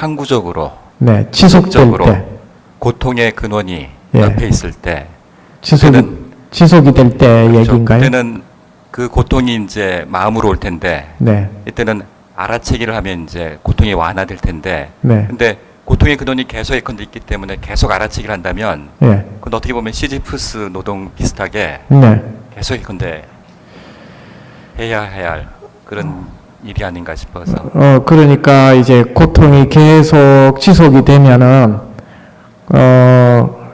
항구적으로, 네, 지속될 지속적으로 때, 고통의 근원이 예. 옆에 있을 때, 지속이 될 때 그렇죠. 얘기인가요? 그때는 그 고통이 이제 마음으로 올 텐데, 네, 이때는 알아채기를 하면 이제 고통이 완화될 텐데, 네, 근데 고통의 근원이 계속 예컨대 있기 때문에 계속 알아채기를 한다면, 예, 그건 어떻게 보면 시지프스 노동 비슷하게 네. 계속 예컨대 해야 할 그런 일이 아닌가 싶어서. 그러니까 이제 고통이 계속 지속이 되면은,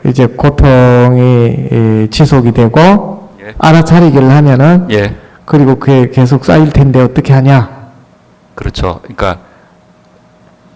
이제 고통이 지속이 되고, 예. 알아차리기를 하면은, 예, 그리고 그게 계속 쌓일 텐데 어떻게 하냐? 그렇죠. 그러니까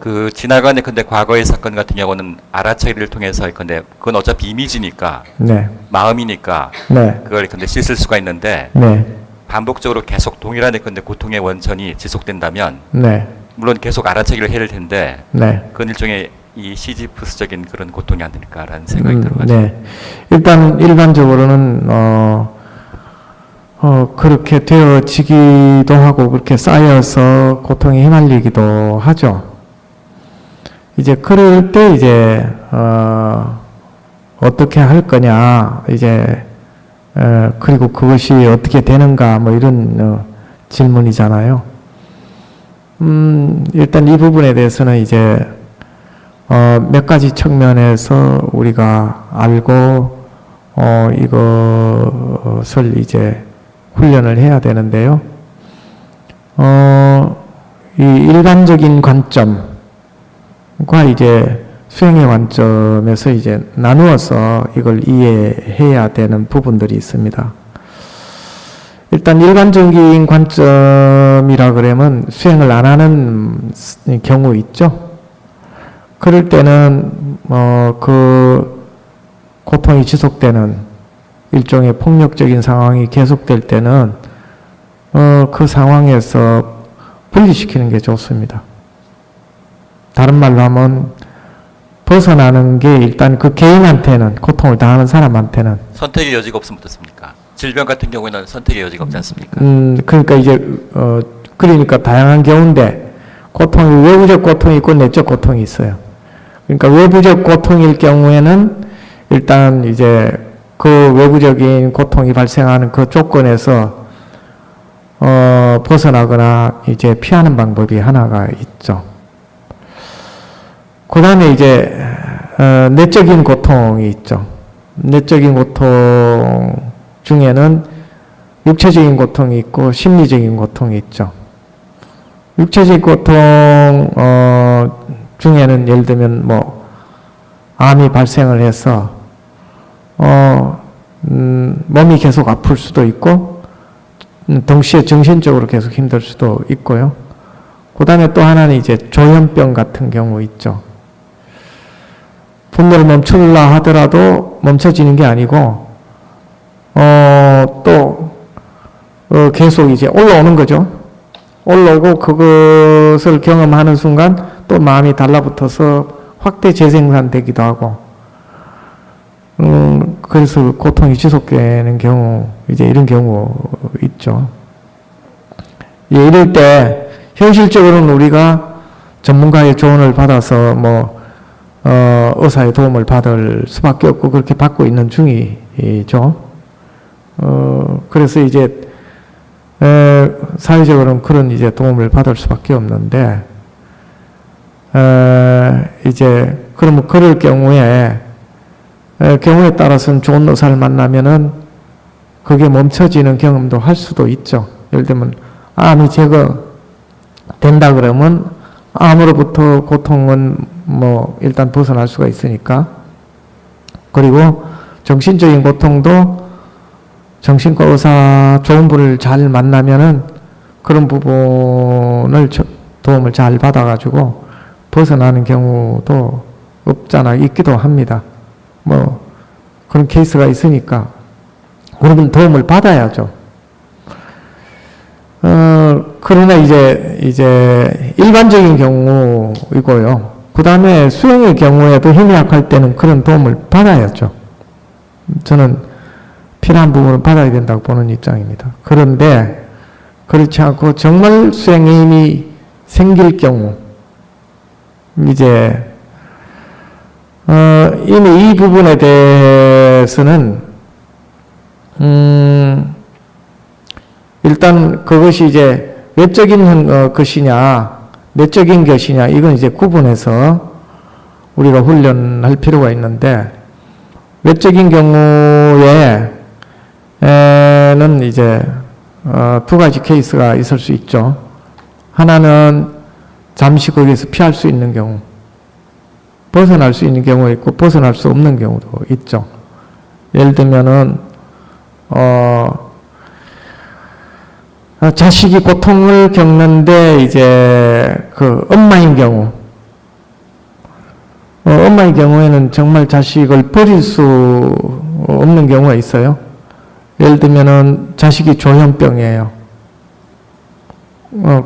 그 지나간 근데 과거의 사건 같은 경우는 알아차기를 통해서 근데 그건 어차피 이미지니까 네, 마음이니까 네, 그걸 근데 씻을 수가 있는데 네, 반복적으로 계속 동일한 근데 고통의 원천이 지속된다면 네, 물론 계속 알아차기를 해야 될 텐데 네. 그건 일종의 이 시지프스적인 그런 고통이 아닐까라는 생각이 들어가지고. 네. 일단 일반적으로는 그렇게 되어지기도 하고 그렇게 쌓여서 고통에 휘말리기도 하죠. 이제 그럴 때 이제 어떻게 할 거냐 이제 그리고 그것이 어떻게 되는가 뭐 이런 질문이잖아요. 일단 이 부분에 대해서는 이제 몇 가지 측면에서 우리가 알고 이것을 이제 훈련을 해야 되는데요. 이 일반적인 관점과 이제 수행의 관점에서 이제 나누어서 이걸 이해해야 되는 부분들이 있습니다. 일단 일반적인 관점이라 그러면 수행을 안 하는 경우 있죠. 그럴 때는 그 고통이 지속되는 일종의 폭력적인 상황이 계속될 때는 그 상황에서 분리시키는 게 좋습니다. 다른 말로 하면 벗어나는 게 일단 그 개인한테는 고통을 당하는 사람한테는 선택의 여지가 없으면 어떻습니까? 질병 같은 경우에는 선택의 여지가 없지 않습니까? 그러니까 이제 그러니까 다양한 경우인데 고통이 외부적 고통이 있고 내적 고통이 있어요. 그러니까 외부적 고통일 경우에는 일단 이제 그 외부적인 고통이 발생하는 그 조건에서 벗어나거나 이제 피하는 방법이 하나가 있죠. 그 다음에 이제 내적인 고통이 있죠. 내적인 고통 중에는 육체적인 고통이 있고 심리적인 고통이 있죠. 육체적 고통 중에는 예를 들면 뭐 암이 발생을 해서 몸이 계속 아플 수도 있고 동시에 정신적으로 계속 힘들 수도 있고요. 그 다음에 또 하나는 이제 조현병 같은 경우 있죠. 분노를 멈추려 하더라도 멈춰지는 게 아니고 또 계속 이제 올라오는 거죠. 올라오고 그것을 경험하는 순간 또 마음이 달라붙어서 확대 재생산되기도 하고 그래서 고통이 지속되는 경우 이제 이런 경우 있죠. 예, 이럴 때 현실적으로는 우리가 전문가의 조언을 받아서 뭐 의사의 도움을 받을 수밖에 없고 그렇게 받고 있는 중이죠. 그래서 이제 사회적으로는 그런 이제 도움을 받을 수밖에 없는데 이제 그러면 그럴 경우에 따라서는 좋은 의사를 만나면은 그게 멈춰지는 경험도 할 수도 있죠. 예를 들면 암이 제거된다 그러면 암으로부터 고통은 뭐 일단 벗어날 수가 있으니까. 그리고 정신적인 고통도 정신과 의사 좋은 분을 잘 만나면은 그런 부분을 도움을 잘 받아가지고 벗어나는 경우도 없잖아 있기도 합니다. 뭐 그런 케이스가 있으니까 그러면 도움을 받아야죠. 그러나 이제 일반적인 경우이고요. 그 다음에 수행의 경우에도 힘이 약할 때는 그런 도움을 받아야죠. 저는 필요한 부분을 받아야 된다고 보는 입장입니다. 그런데 그렇지 않고 정말 수행의 힘이 생길 경우 이제 이미 이 부분에 대해서는 일단 그것이 이제 외적인 것이냐 내적인 것이냐 이건 이제 구분해서 우리가 훈련할 필요가 있는데, 외적인 경우에는 이제 두 가지 케이스가 있을 수 있죠. 하나는 잠시 거기에서 피할 수 있는 경우, 벗어날 수 있는 경우가 있고 벗어날 수 없는 경우도 있죠. 예를 들면은 자식이 고통을 겪는데 이제 그 엄마인 경우, 엄마의 경우에는 정말 자식을 버릴 수 없는 경우가 있어요. 예를 들면은 자식이 조현병이에요.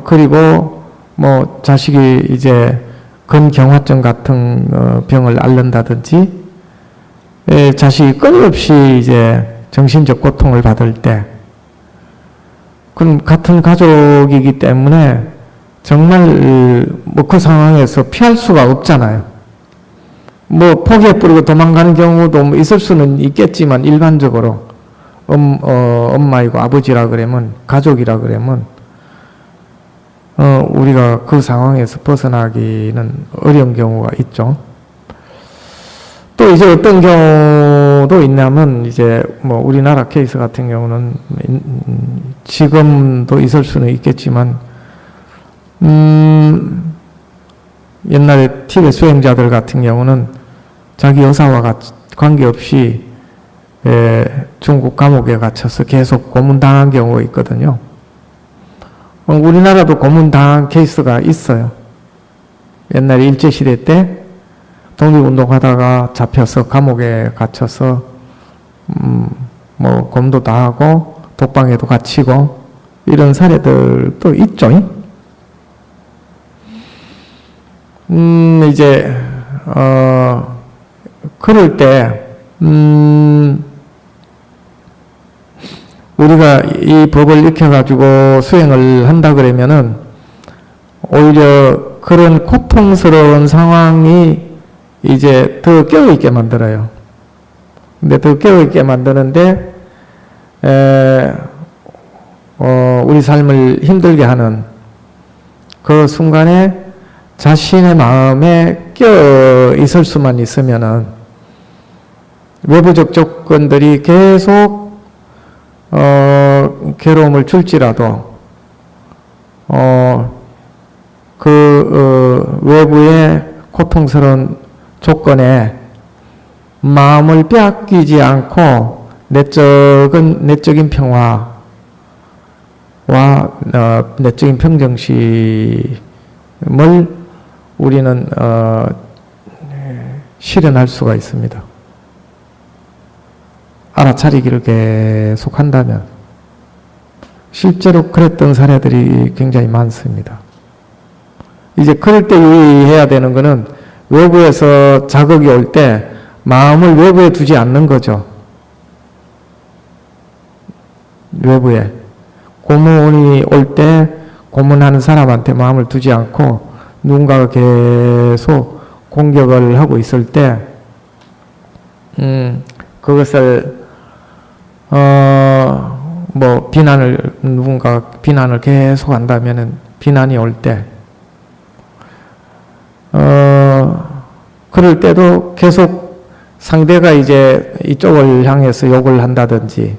그리고 뭐 자식이 이제 근경화증 같은 병을 앓는다든지, 자식이 끊임없이 이제 정신적 고통을 받을 때, 그럼 같은 가족이기 때문에 정말 뭐 그 상황에서 피할 수가 없잖아요. 뭐 포기해버리고 도망가는 경우도 뭐 있을 수는 있겠지만, 일반적으로 엄마이고 아버지라 그러면, 가족이라 그러면 우리가 그 상황에서 벗어나기는 어려운 경우가 있죠. 또 이제 어떤 경우도 있냐면, 이제 뭐 우리나라 케이스 같은 경우는 지금도 있을 수는 있겠지만, 옛날에 티베 수행자들 같은 경우는 자기 여사와 관계없이 중국 감옥에 갇혀서 계속 고문당한 경우가 있거든요. 우리나라도 고문당한 케이스가 있어요. 옛날에 일제시대 때 독립운동하다가 잡혀서 감옥에 갇혀서 뭐 검도 당하고 독방에도 갇히고 이런 사례들도 있죠. 이제 그럴 때 우리가 이 법을 익혀가지고 수행을 한다 그러면은 오히려 그런 고통스러운 상황이 이제 더 깨어있게 만들어요. 근데 더 깨어있게 만드는데 우리 삶을 힘들게 하는 그 순간에 자신의 마음에 껴 있을 수만 있으면은 외부적 조건들이 계속 괴로움을 줄지라도 외부의 고통스러운 조건에 마음을 빼앗기지 않고 내적인 평화와 내적인 평정심을 우리는 실현할 수가 있습니다. 알아차리기를 계속 한다면. 실제로 그랬던 사례들이 굉장히 많습니다. 이제 그럴 때 유의해야 되는 것은 외부에서 자극이 올 때 마음을 외부에 두지 않는 거죠. 외부에. 고문이 올 때 고문하는 사람한테 마음을 두지 않고 누군가가 계속 공격을 하고 있을 때 그것을 뭐 누군가 비난을 계속 한다면은, 비난이 올 때 그럴 때도 계속 상대가 이제 이쪽을 향해서 욕을 한다든지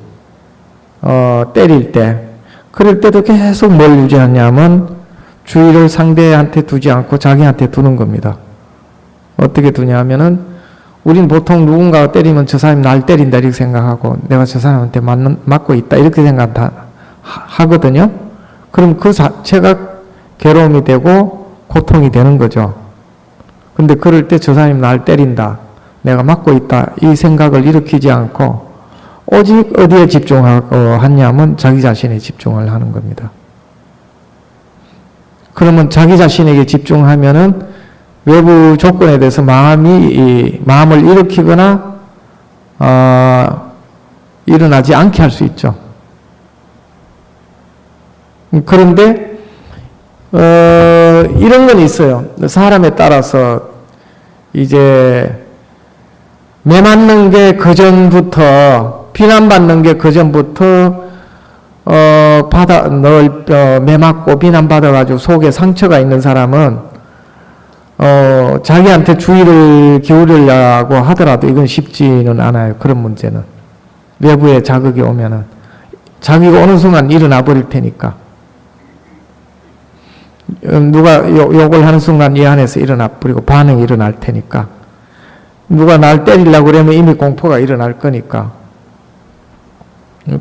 때릴 때, 그럴 때도 계속 뭘 유지하냐면 주의를 상대한테 두지 않고 자기한테 두는 겁니다. 어떻게 두냐면은, 우린 보통 누군가가 때리면 저 사람이 날 때린다 이렇게 생각하고 내가 저 사람한테 맞고 있다 이렇게 생각하거든요. 그럼 그 자체가 괴로움이 되고 고통이 되는 거죠. 근데 그럴 때 저 사람이 날 때린다, 내가 맞고 있다 이 생각을 일으키지 않고 오직 어디에 집중하냐면 자기 자신에 집중을 하는 겁니다. 그러면 자기 자신에게 집중하면은 외부 조건에 대해서 마음을 일으키거나 일어나지 않게 할 수 있죠. 그런데 이런 건 있어요. 사람에 따라서 이제 매 맞는 게 그전부터 비난받는 게 그전부터 매 맞고 비난받아가지고 속에 상처가 있는 사람은 자기한테 주의를 기울이려고 하더라도 이건 쉽지는 않아요. 그런 문제는 외부의 자극이 오면은 자기가 어느 순간 일어나 버릴 테니까. 누가 욕을 하는 순간 이 안에서 일어나 버리고 반응이 일어날 테니까. 누가 날 때리려고 그러면 이미 공포가 일어날 거니까.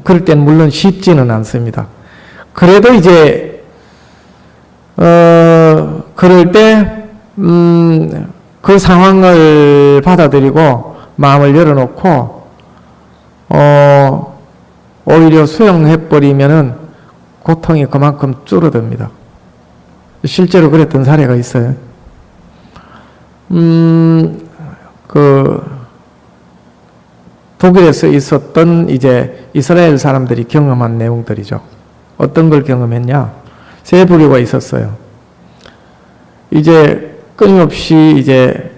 그럴 땐 물론 쉽지는 않습니다. 그래도 이제 그럴 때 그 상황을 받아들이고 마음을 열어놓고 오히려 수용해버리면은 고통이 그만큼 줄어듭니다. 실제로 그랬던 사례가 있어요. 독일에서 있었던 이제 이스라엘 사람들이 경험한 내용들이죠. 어떤 걸 경험했냐? 세 부류가 있었어요. 이제 끊임없이 이제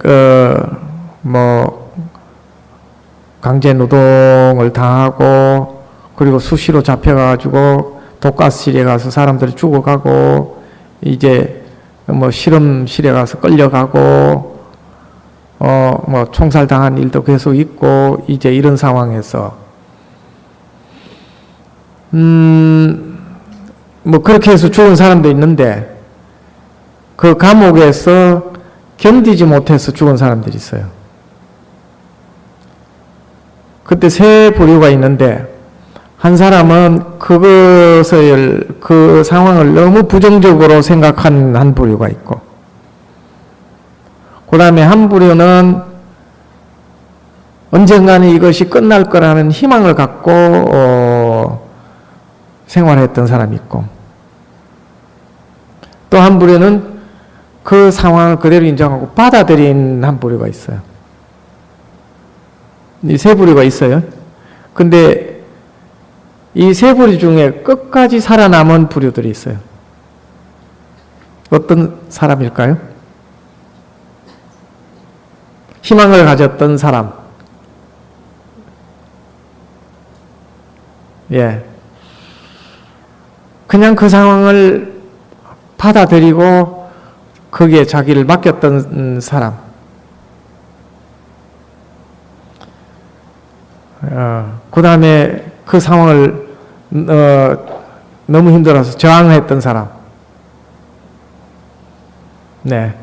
강제 노동을 당하고 그리고 수시로 잡혀가지고 독가스실에 가서 사람들이 죽어가고 이제 실험실에 가서 끌려가고 총살당한 일도 계속 있고 이제 이런 상황에서 그렇게 해서 죽은 사람도 있는데 그 감옥에서 견디지 못해서 죽은 사람들이 있어요. 그때 세 부류가 있는데 한 사람은 그 상황을 너무 부정적으로 생각한 한 부류가 있고 그 다음에 한 부류는 언젠가는 이것이 끝날 거라는 희망을 갖고 생활했던 사람이 있고 또 한 부류는 그 상황을 그대로 인정하고 받아들인 한 부류가 있어요. 이 세 부류가 있어요. 근데 이 세 부류 중에 끝까지 살아남은 부류들이 있어요. 어떤 사람일까요? 희망을 가졌던 사람. 예. 그냥 그 상황을 받아들이고 거기에 자기를 맡겼던 사람. 그 다음에 그 상황을 너무 힘들어서 저항했던 사람. 네.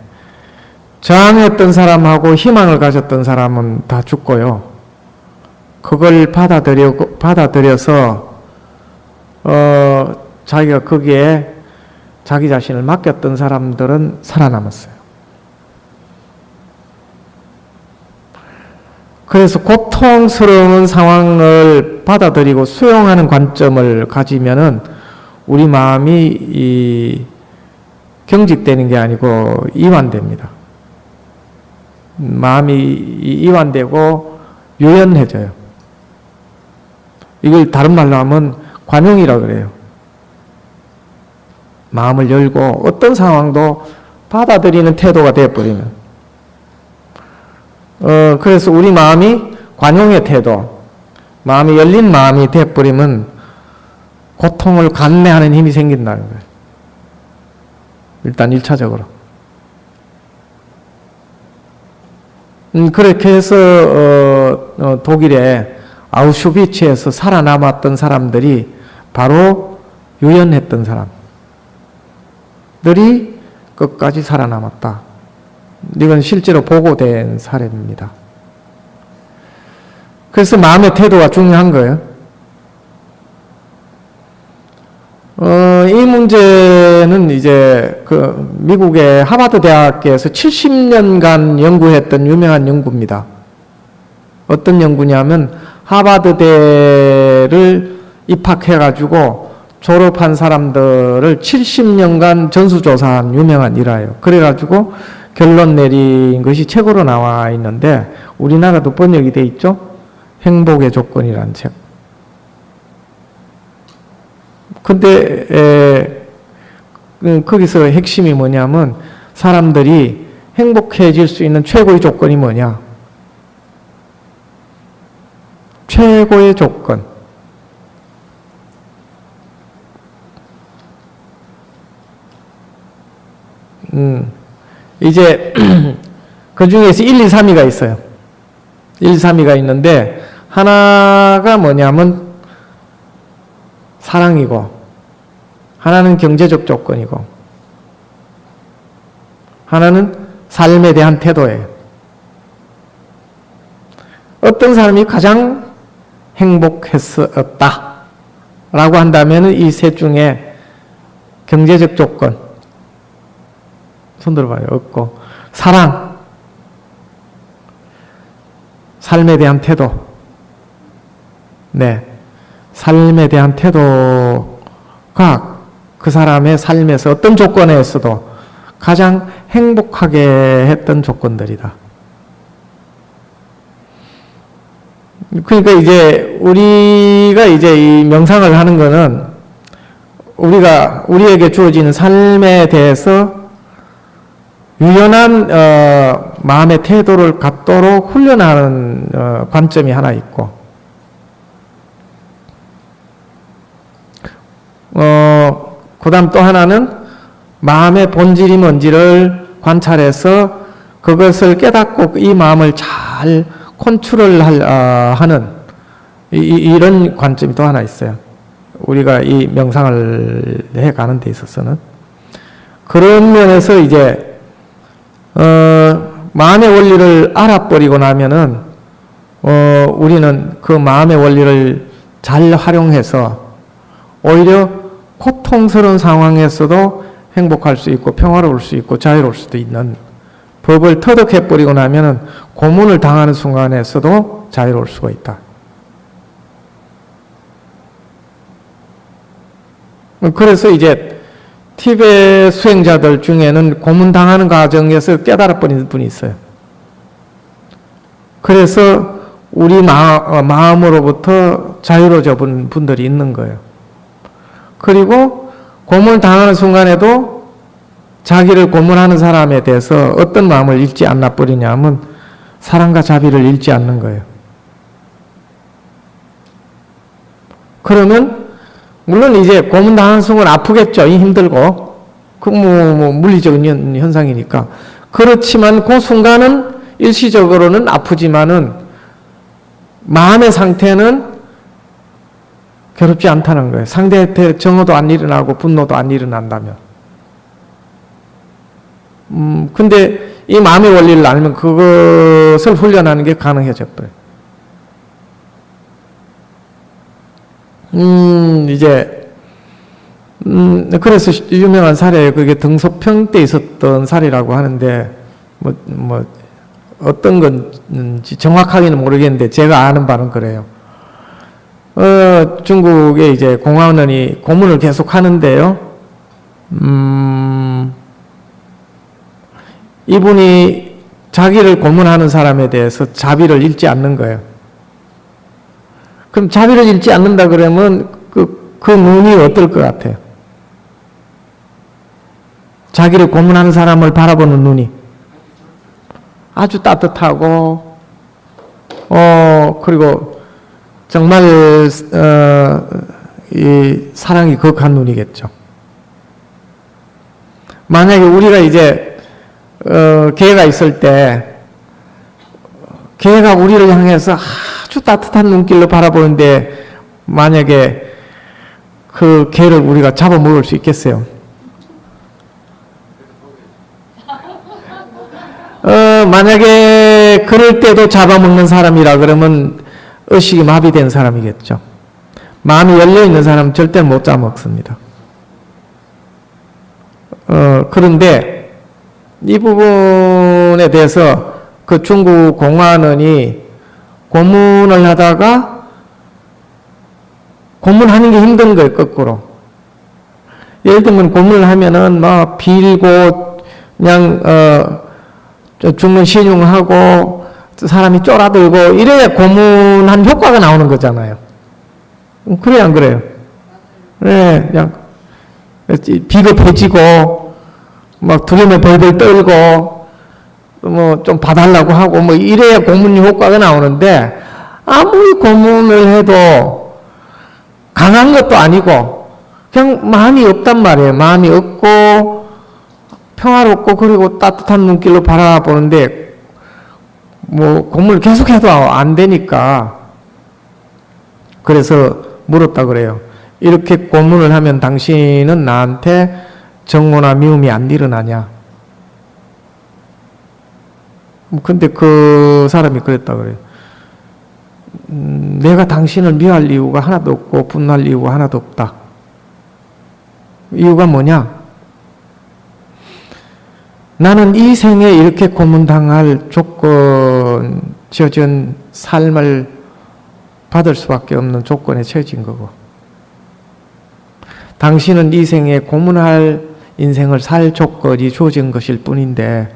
저항했던 사람하고 희망을 가졌던 사람은 다 죽고요. 그걸 받아들여서 자기가 거기에 자기 자신을 맡겼던 사람들은 살아남았어요. 그래서 고통스러운 상황을 받아들이고 수용하는 관점을 가지면은 우리 마음이 경직되는 게 아니고 이완됩니다. 마음이 이완되고 유연해져요. 이걸 다른 말로 하면 관용이라고 그래요. 마음을 열고 어떤 상황도 받아들이는 태도가 되어버리면 그래서 우리 마음이 관용의 태도, 마음이 열린 마음이 되어버리면 고통을 감내하는 힘이 생긴다는 거예요. 일단 1차적으로. 그렇게 해서 독일의 아우슈비츠에서 살아남았던 사람들이 바로 유연했던 사람들이 끝까지 살아남았다. 이건 실제로 보고된 사례입니다. 그래서 마음의 태도가 중요한 거예요. 이 문제는 이제 미국의 하버드 대학에서 70년간 연구했던 유명한 연구입니다. 어떤 연구냐면 하버드대를 입학해가지고 졸업한 사람들을 70년간 전수조사한 유명한 일화예요. 그래가지고 결론 내린 것이 책으로 나와 있는데 우리나라도 번역이 돼 있죠. 행복의 조건이라는 책. 근데 거기서 핵심이 뭐냐면 사람들이 행복해질 수 있는 최고의 조건이 뭐냐? 최고의 조건. 이제 그 중에서 1, 2, 3위가 있어요. 1, 2, 3위가 있는데 하나가 뭐냐면 사랑이고 하나는 경제적 조건이고 하나는 삶에 대한 태도예요. 어떤 사람이 가장 행복했었다 라고 한다면 이 셋 중에 경제적 조건 손 들어봐요. 없고 사랑, 삶에 대한 태도, 네, 삶에 대한 태도가 그 사람의 삶에서 어떤 조건에서도 가장 행복하게 했던 조건들이다. 그러니까 이제 우리가 이제 이 명상을 하는 거는 우리에게 주어지는 삶에 대해서 유연한 마음의 태도를 갖도록 훈련하는 관점이 하나 있고 그 다음 또 하나는 마음의 본질이 뭔지를 관찰해서 그것을 깨닫고 이 마음을 잘 컨트롤하는 이런 관점이 또 하나 있어요. 우리가 이 명상을 해가는 데 있어서는 그런 면에서 이제 마음의 원리를 알아버리고 나면은 우리는 그 마음의 원리를 잘 활용해서 오히려 고통스러운 상황에서도 행복할 수 있고 평화로울 수 있고 자유로울 수도 있는 법을 터득해버리고 나면은 고문을 당하는 순간에서도 자유로울 수가 있다. 그래서 이제 티베트 수행자들 중에는 고문당하는 과정에서 깨달아버리는 분이 있어요. 그래서 우리 마음으로부터 자유로워져 본 분들이 있는 거예요. 그리고 고문을 당하는 순간에도 자기를 고문하는 사람에 대해서 어떤 마음을 잃지 않나 버리냐면 사랑과 자비를 잃지 않는 거예요. 그러면 물론 이제 고문당하는 순간 아프겠죠. 힘들고. 그 물리적인 현상이니까. 그렇지만 그 순간은 일시적으로는 아프지만은 마음의 상태는 괴롭지 않다는 거예요. 상대한테 정오도 안 일어나고 분노도 안 일어난다면. 근데 이 마음의 원리를 알면 그것을 훈련하는 게 가능해져 버려요. 이제, 그래서 유명한 사례예요. 그게 등소평 때 있었던 사례라고 하는데, 어떤 건지 정확하게는 모르겠는데, 제가 아는 바는 그래요. 중국에 이제 공화원이 고문을 계속 하는데요. 이분이 자기를 고문하는 사람에 대해서 자비를 잃지 않는 거예요. 그럼 자비를 잃지 않는다 그러면 그 눈이 어떨 것 같아요? 자기를 고문하는 사람을 바라보는 눈이 아주 따뜻하고 그리고 정말 이 사랑이 거룩한 눈이겠죠. 만약에 우리가 이제 개가 있을 때 개가 우리를 향해서 아주 따뜻한 눈길로 바라보는데 만약에 그 개를 우리가 잡아먹을 수 있겠어요? 만약에 그럴 때도 잡아먹는 사람이라 그러면 의식이 마비된 사람이겠죠. 마음이 열려있는 사람은 절대 못 잡아먹습니다. 그런데 이 부분에 대해서 그 중국 공안원이 고문을 하다가 고문하는 게 힘든 거예요, 거꾸로. 예를 들면 고문을 하면은 막 빌고 그냥 죽는 신용하고 사람이 쫄아들고 이래야 고문한 효과가 나오는 거잖아요. 그래요, 안 그래요? 네, 그냥 비겁해지고 막 두려움에 벌벌 떨고 뭐 좀 봐달라고 하고 뭐 이래야 고문 효과가 나오는데 아무리 고문을 해도 강한 것도 아니고 그냥 마음이 없단 말이에요. 마음이 없고 평화롭고 그리고 따뜻한 눈길로 바라보는데 뭐 고문을 계속해도 안 되니까 그래서 물었다 그래요. 이렇게 고문을 하면 당신은 나한테 정오나 미움이 안 일어나냐? 근데 그 사람이 그랬다 그래요. 내가 당신을 미워할 이유가 하나도 없고 분노할 이유가 하나도 없다. 이유가 뭐냐? 나는 이 생에 이렇게 고문당할 조건 지어진 삶을 받을 수밖에 없는 조건에 처해진 거고 당신은 이 생에 고문할 인생을 살 조건이 주어진 것일 뿐인데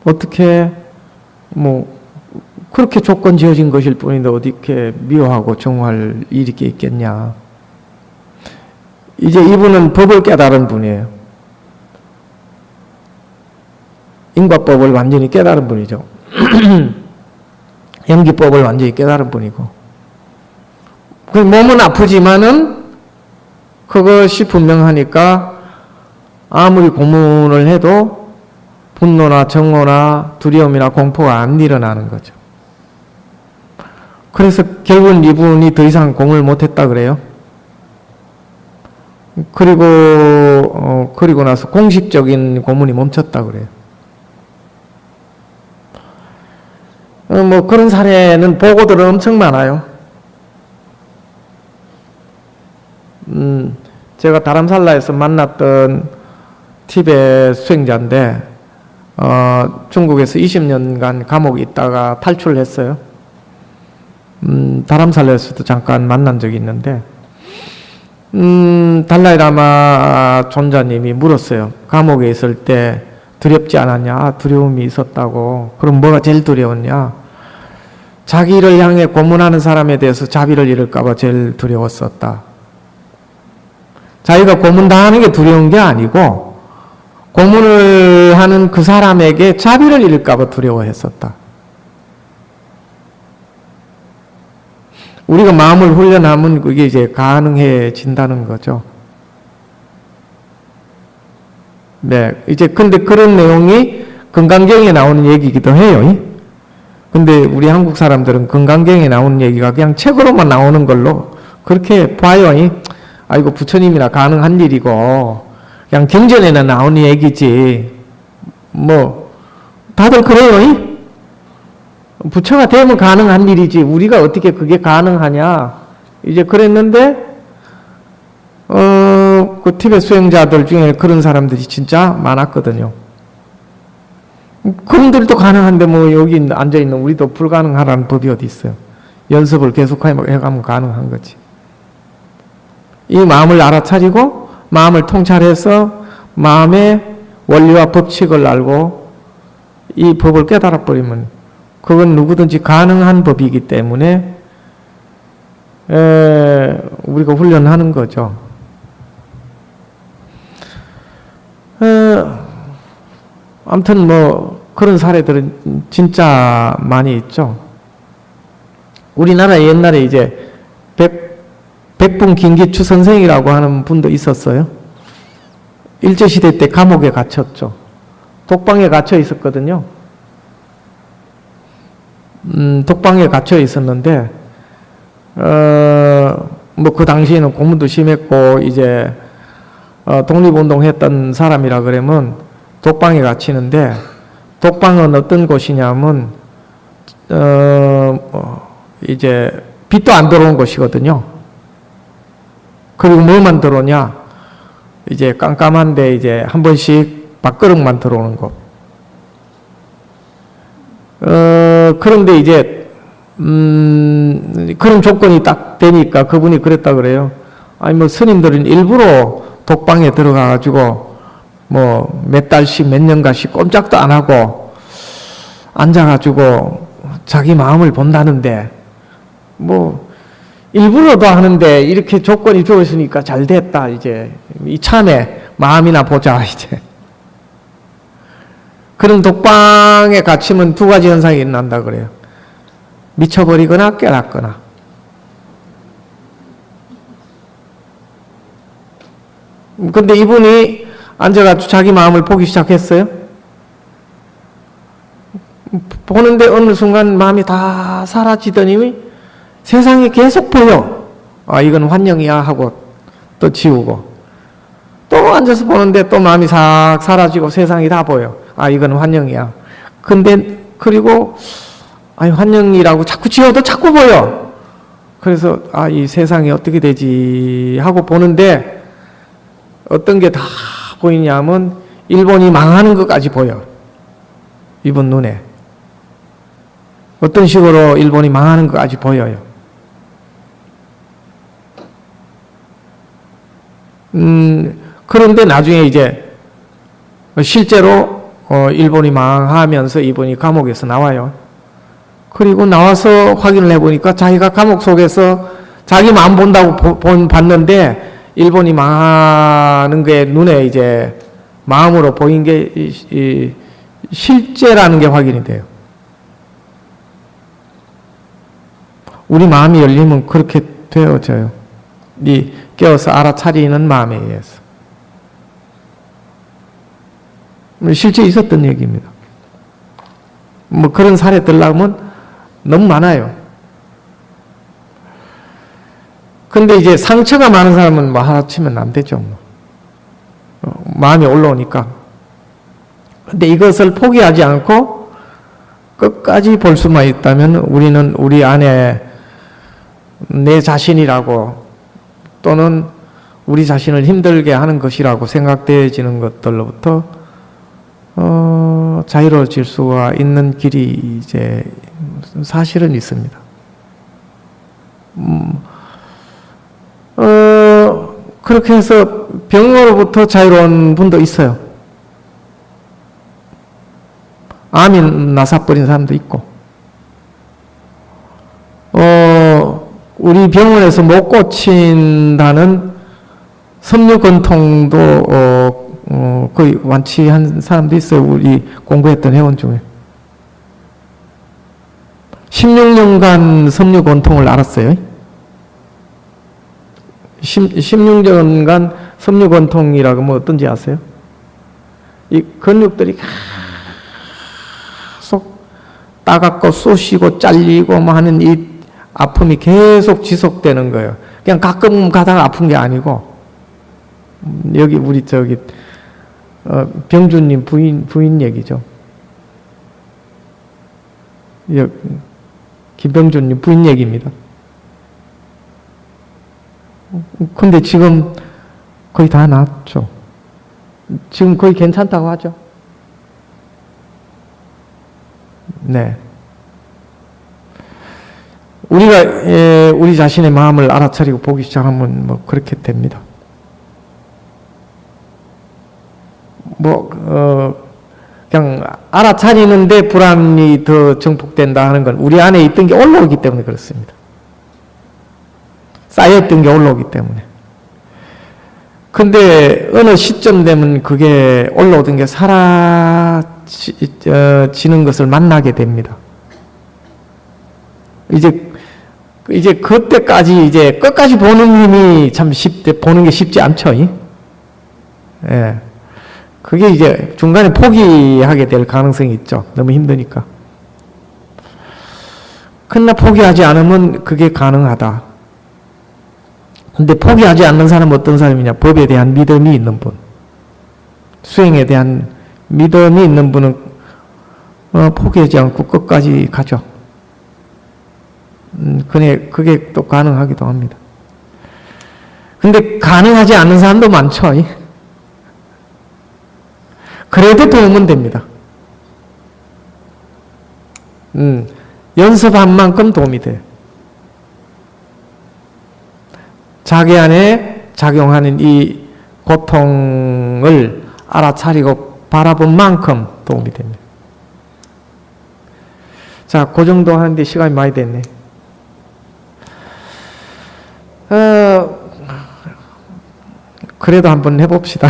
어떻게 뭐 그렇게 조건 지어진 것일 뿐인데 어떻게 미워하고 정오할 일이 있겠냐. 이제 이분은 법을 깨달은 분이에요. 인과법을 완전히 깨달은 분이죠. 연기법을 완전히 깨달은 분이고 그 몸은 아프지만은 그것이 분명하니까 아무리 고문을 해도 분노나 정오나 두려움이나 공포가 안 일어나는 거죠. 그래서 결국은 이분이 더 이상 고문을 못했다 그래요. 그리고 나서 공식적인 고문이 멈췄다 그래요. 뭐 그런 사례는 보고들은 엄청 많아요. 제가 다람살라에서 만났던 티베트 수행자인데 중국에서 20년간 감옥에 있다가 탈출을 했어요. 다람살라에서도 잠깐 만난 적이 있는데 달라이라마 존자님이 물었어요. 감옥에 있을 때 두렵지 않았냐? 두려움이 있었다고. 그럼 뭐가 제일 두려웠냐? 자기를 향해 고문하는 사람에 대해서 자비를 잃을까 봐 제일 두려웠었다. 자기가 고문당하는 게 두려운 게 아니고 고문을 하는 그 사람에게 자비를 잃을까 봐 두려워했었다. 우리가 마음을 훈련하면 그게 이제 가능해진다는 거죠. 네, 이제 근데 그런 내용이 건강경에 나오는 얘기이기도 해요. 근데 우리 한국 사람들은 건강경에 나오는 얘기가 그냥 책으로만 나오는 걸로 그렇게 봐요. 아이고 부처님이나 가능한 일이고 그냥 경전에나 나오는 얘기지. 뭐 다들 그래요. 부처가 되면 가능한 일이지 우리가 어떻게 그게 가능하냐 이제 그랬는데 그 티베트 수행자들 중에 그런 사람들이 진짜 많았거든요. 그분들도 가능한데 뭐 여기 앉아있는 우리도 불가능하라는 법이 어디 있어요. 연습을 계속 해가면 가능한 거지. 이 마음을 알아차리고 마음을 통찰해서 마음의 원리와 법칙을 알고 이 법을 깨달아 버리면 그건 누구든지 가능한 법이기 때문에 우리가 훈련하는 거죠. 아무튼 뭐 그런 사례들은 진짜 많이 있죠. 우리나라에 옛날에 이제 백분 김기추 선생이라고 하는 분도 있었어요. 일제시대 때 감옥에 갇혔죠. 독방에 갇혀 있었거든요. 독방에 갇혀 있었는데 뭐 그 당시에는 고문도 심했고 이제 독립운동 했던 사람이라 그러면 독방에 갇히는데 독방은 어떤 곳이냐면 이제 빛도 안 들어오는 곳이거든요. 그리고 뭐만 들어오냐? 이제 깜깜한데 이제 한 번씩 밥그릇만 들어오는 곳. 그런데 이제 그런 조건이 딱 되니까 그분이 그랬다 그래요. 아니 뭐 스님들은 일부러 독방에 들어가 가지고 뭐 몇 달씩 몇 년간씩 꼼짝도 안 하고 앉아 가지고 자기 마음을 본다는데 뭐 일부러도 하는데 이렇게 조건이 좋으시니까 잘 됐다. 이제 이참에 마음이나 보자. 이제 그런 독방에 갇히면 두 가지 현상이 일어난다 그래요. 미쳐버리거나 깨닫거나. 근데 이분이 앉아가지고 자기 마음을 보기 시작했어요. 보는데 어느 순간 마음이 다 사라지더니 세상이 계속 보여. 아, 이건 환영이야 하고 또 지우고. 또 앉아서 보는데 또 마음이 싹 사라지고 세상이 다 보여. 아, 이건 환영이야. 근데, 그리고, 아니, 환영이라고 자꾸 지워도 자꾸 보여. 그래서, 아, 이 세상이 어떻게 되지 하고 보는데 어떤 게 다 보이냐면 일본이 망하는 것까지 보여. 이분 눈에. 어떤 식으로 일본이 망하는 것까지 보여요. 그런데 나중에 이제 실제로 일본이 망하면서 이분이 감옥에서 나와요. 그리고 나와서 확인을 해보니까 자기가 감옥 속에서 자기 마음 본다고 봤는데 일본이 망하는 게 눈에 이제 마음으로 보인 게 실제라는 게 확인이 돼요. 우리 마음이 열리면 그렇게 되어져요. 이 깨어서 알아차리는 마음에 의해서. 실제 있었던 얘기입니다. 뭐 그런 사례들 나오면 너무 많아요. 근데 이제 상처가 많은 사람은 뭐 하나치면 안 되죠. 뭐. 마음이 올라오니까. 근데 이것을 포기하지 않고 끝까지 볼 수만 있다면 우리는 우리 안에 내 자신이라고 또는 우리 자신을 힘들게 하는 것이라고 생각되어지는 것들로부터 자유로워질 수가 있는 길이 이제 사실은 있습니다. 그렇게 해서 병으로부터 자유로운 분도 있어요. 암이 나사버린 사람도 있고, 우리 병원에서 못 고친다는 섬유건통도 거의 완치한 사람도 있어요. 우리 공부했던 회원 중에. 16년간 섬유건통을 앓았어요. 16년간 섬유건통이라고 뭐 어떤지 아세요? 이 근육들이 계속 따갑고 쑤시고 잘리고 뭐 하는 이 아픔이 계속 지속되는 거예요. 그냥 가끔 가다가 아픈 게 아니고, 여기 우리 저기 병주님 부인 얘기죠. 김병주님 부인 얘기입니다. 근데 지금 거의 다 나았죠. 지금 거의 괜찮다고 하죠. 네. 우리가 우리 자신의 마음을 알아차리고 보기 시작하면 뭐 그렇게 됩니다. 그냥 알아차리는데 불안이 더 증폭된다 하는 건 우리 안에 있던 게 올라오기 때문에 그렇습니다. 쌓여있던 게 올라오기 때문에. 근데 어느 시점 되면 그게 올라오던 게 사라지는 것을 만나게 됩니다. 이제 그때까지 이제 끝까지 보는 힘이 참 보는 게 쉽지 않죠. 예. 그게 이제 중간에 포기하게 될 가능성이 있죠. 너무 힘드니까. 그러나 포기하지 않으면 그게 가능하다. 근데 포기하지 않는 사람은 어떤 사람이냐? 법에 대한 믿음이 있는 분. 수행에 대한 믿음이 있는 분은 포기하지 않고 끝까지 가죠. 그게 또 가능하기도 합니다. 근데 가능하지 않는 사람도 많죠. 그래도 도움은 됩니다. 연습한 만큼 도움이 돼요. 자기 안에 작용하는 이 고통을 알아차리고 바라본 만큼 도움이 됩니다. 자, 그 정도 하는데 시간이 많이 됐네. 그래도 한번 해봅시다.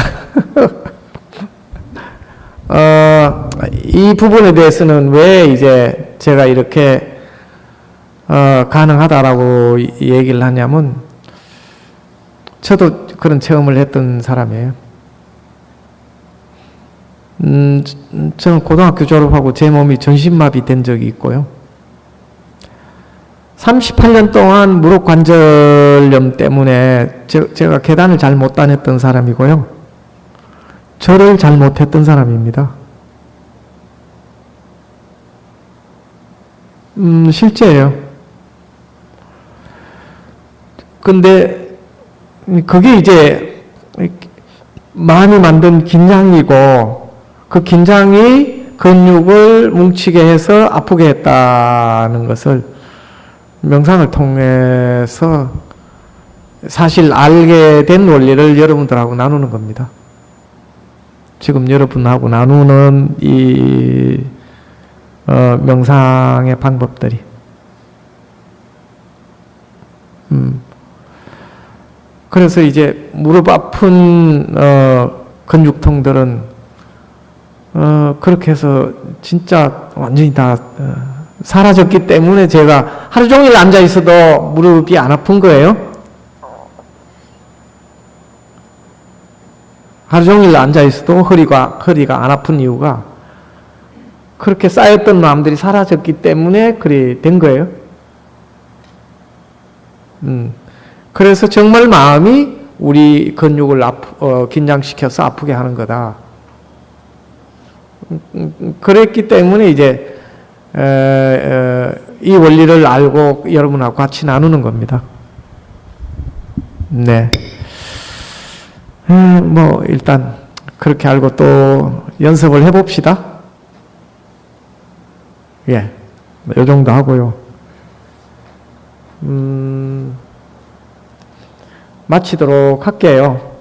이 부분에 대해서는 왜 이제 제가 이렇게 가능하다라고 얘기를 하냐면, 저도 그런 체험을 했던 사람이에요. 저는 고등학교 졸업하고 제 몸이 전신마비 된 적이 있고요. 38년 동안 무릎 관절염 때문에 제가 계단을 잘 못 다녔던 사람이고요. 절을 잘 못했던 사람입니다. 실제예요. 근데 그게 이제 마음이 만든 긴장이고, 그 긴장이 근육을 뭉치게 해서 아프게 했다는 것을 명상을 통해서 사실 알게 된 원리를 여러분들하고 나누는 겁니다. 지금 여러분하고 나누는 이 명상의 방법들이. 그래서 이제 무릎 아픈 근육통들은 그렇게 해서 진짜 완전히 다 사라졌기 때문에 제가 하루 종일 앉아 있어도 무릎이 안 아픈 거예요. 하루 종일 앉아 있어도 허리가 안 아픈 이유가 그렇게 쌓였던 마음들이 사라졌기 때문에 그리 된 거예요. 그래서 정말 마음이 우리 근육을 긴장시켜서 아프게 하는 거다. 그랬기 때문에 이제 이 원리를 알고 여러분하고 같이 나누는 겁니다. 네. 뭐 일단 그렇게 알고 또 연습을 해봅시다. 예, 이 정도 하고요. 마치도록 할게요.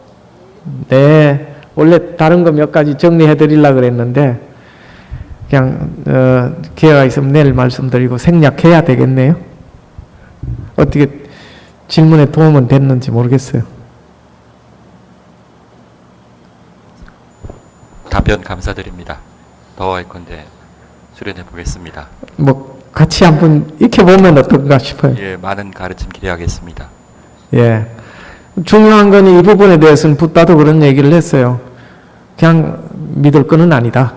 네, 원래 다른 거 몇 가지 정리해 드리려고 그랬는데 그냥 기회가 있으면 내일 말씀드리고 생략해야 되겠네요. 어떻게 질문에 도움은 됐는지 모르겠어요. 답변 감사드립니다. 더 할 건데 수련해 보겠습니다. 뭐 같이 한번 익혀보면 어떨까 싶어요. 예, 많은 가르침 기대하겠습니다. 예, 중요한 건 이 부분에 대해서는 붓다도 그런 얘기를 했어요. 그냥 믿을 거는 아니다.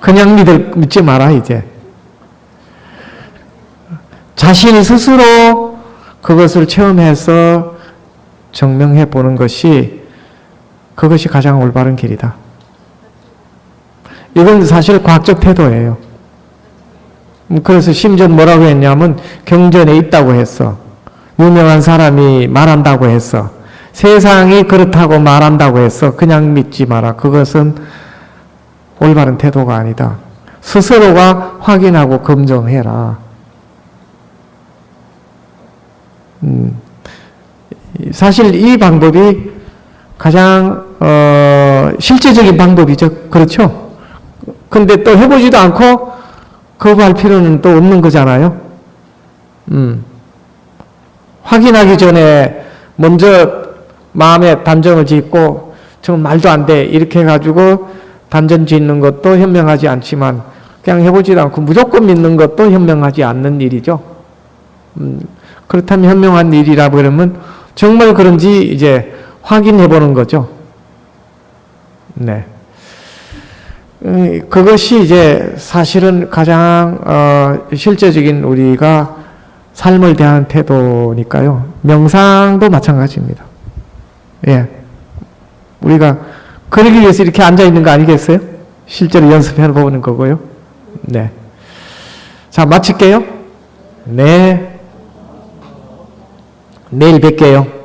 그냥 믿지 마라 이제. 자신이 스스로 그것을 체험해서 증명해 보는 것이 그것이 가장 올바른 길이다. 이건 사실 과학적 태도예요. 그래서 심지어 뭐라고 했냐면 경전에 있다고 했어. 유명한 사람이 말한다고 했어. 세상이 그렇다고 말한다고 했어. 그냥 믿지 마라. 그것은 올바른 태도가 아니다. 스스로가 확인하고 검증해라. 사실 이 방법이 가장 실제적인 방법이죠. 그렇죠? 근데 또 해보지도 않고 거부할 필요는 또 없는 거잖아요. 확인하기 전에 먼저 마음에 단정을 짓고 정말 말도 안 돼 이렇게 해가지고 단정 짓는 것도 현명하지 않지만 그냥 해보지도 않고 무조건 믿는 것도 현명하지 않는 일이죠. 그렇다면 현명한 일이라 그러면 정말 그런지 이제 확인해 보는 거죠. 네. 그것이 이제 사실은 가장 실제적인 우리가 삶을 대하는 태도니까요. 명상도 마찬가지입니다. 예. 우리가 그러기 위해서 이렇게 앉아 있는 거 아니겠어요? 실제로 연습해 보는 거고요. 네. 자, 마칠게요. 네. 내일 뵐게요.